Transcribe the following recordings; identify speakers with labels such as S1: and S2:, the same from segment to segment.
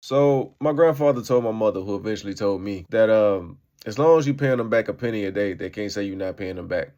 S1: So my grandfather told my mother, who eventually told me, that as long as you paying them back a penny a day, they can't say you're not paying them back.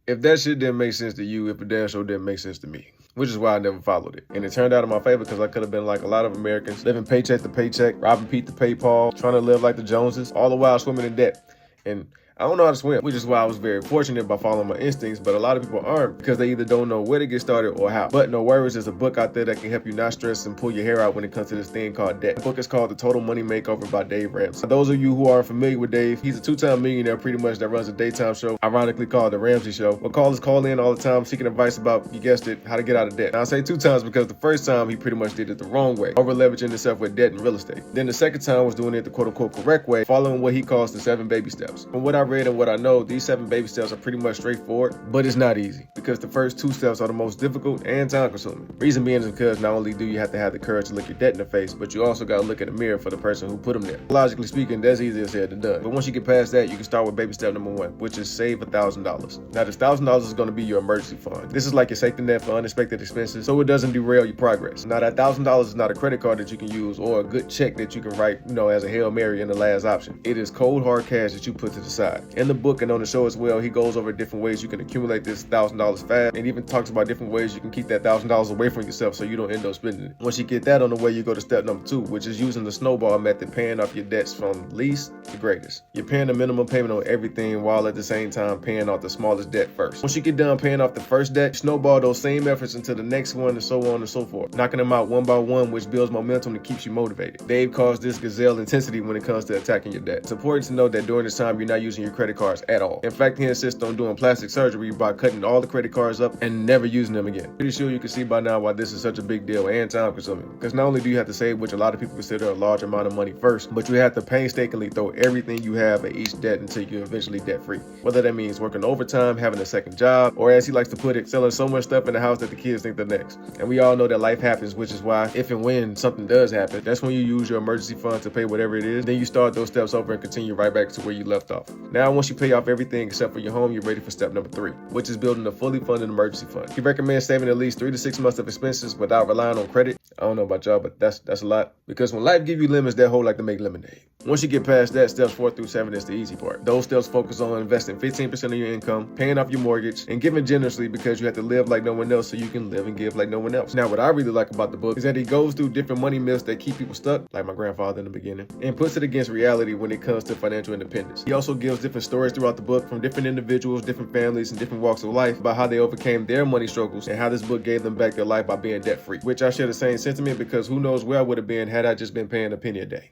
S1: If that shit didn't make sense to you, if it damn sure didn't make sense to me. Which is why I never followed it. And it turned out in my favor because I could have been like a lot of Americans, living paycheck to paycheck, robbing Pete to pay Paul, trying to live like the Joneses, all the while swimming in debt. And I don't know how to swim, which is why I was very fortunate by following my instincts, but a lot of people aren't because they either don't know where to get started or how. But no worries, there's a book out there that can help you not stress and pull your hair out when it comes to this thing called debt. The book is called The Total Money Makeover by Dave Ramsey. For those of you who aren't familiar with Dave, he's a two-time millionaire pretty much that runs a daytime show, ironically called The Ramsey Show. But callers call in all the time seeking advice about, you guessed it, how to get out of debt. Now I say two times because the first time he pretty much did it the wrong way, over-leveraging himself with debt and real estate. Then the second time was doing it the quote-unquote correct way, following what he calls the 7 baby steps. From what I read and what I know, these 7 baby steps are pretty much straightforward, but it's not easy because the first 2 steps are the most difficult and time consuming. Reason being is because not only do you have to have the courage to look your debt in the face, but you also got to look in the mirror for the person who put them there. Logically speaking, that's easier said than done. But once you get past that, you can start with baby step number 1, which is save $1,000. Now this $1,000 is going to be your emergency fund. This is like your safety net for unexpected expenses, so it doesn't derail your progress. Now that $1,000 is not a credit card that you can use or a good check that you can write, as a Hail Mary in the last option. It is cold hard cash that you put to the side. In the book and on the show as well, he goes over different ways you can accumulate this $1,000 fast, and even talks about different ways you can keep that $1,000 away from yourself so you don't end up spending it. Once you get that on the way, you go to step number 2, which is using the snowball method, paying off your debts from least to greatest. You're paying the minimum payment on everything while at the same time paying off the smallest debt first. Once you get done paying off the first debt, snowball those same efforts into the next one and so on and so forth, knocking them out one by one, which builds momentum and keeps you motivated. Dave calls this gazelle intensity when it comes to attacking your debt. It's important to know that during this time, you're not using your credit cards at all. In fact, he insists on doing plastic surgery by cutting all the credit cards up and never using them again. Pretty sure you can see by now why this is such a big deal and time consuming. Because not only do you have to save, which a lot of people consider a large amount of money first, but you have to painstakingly throw everything you have at each debt until you're eventually debt free. Whether that means working overtime, having a second job, or as he likes to put it, selling so much stuff in the house that the kids think they're next. And we all know that life happens, which is why if and when something does happen, that's when you use your emergency fund to pay whatever it is. Then you start those steps over and continue right back to where you left off. Now, once you pay off everything except for your home, you're ready for step number 3, which is building a fully funded emergency fund. He recommends saving at least 3 to 6 months of expenses without relying on credit. I don't know about y'all, but that's a lot. Because when life gives you lemons, that whole like to make lemonade. Once you get past that, steps 4 through 7 is the easy part. Those steps focus on investing 15% of your income, paying off your mortgage, and giving generously because you have to live like no one else so you can live and give like no one else. Now, what I really like about the book is that he goes through different money myths that keep people stuck, like my grandfather in the beginning, and puts it against reality when it comes to financial independence. He also gives different stories throughout the book from different individuals, different families, and different walks of life about how they overcame their money struggles and how this book gave them back their life by being debt-free, which I share the same sentiment because who knows where I would have been had I just been paying a penny a day.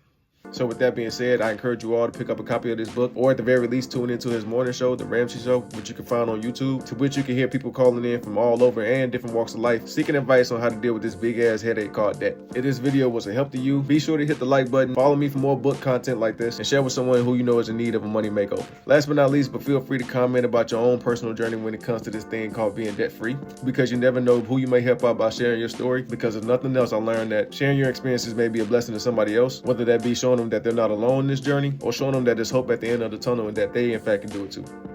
S1: So with that being said, I encourage you all to pick up a copy of this book, or at the very least tune into his morning show, The Ramsey Show, which you can find on YouTube, to which you can hear people calling in from all over and different walks of life, seeking advice on how to deal with this big ass headache called debt. If this video was a help to you, be sure to hit the like button, follow me for more book content like this, and share with someone who you know is in need of a money makeover. Last but not least, but feel free to comment about your own personal journey when it comes to this thing called being debt free, because you never know who you may help out by sharing your story. Because if nothing else, I learned that sharing your experiences may be a blessing to somebody else, whether that be showing them that they're not alone in this journey or showing them that there's hope at the end of the tunnel and that they in fact can do it too.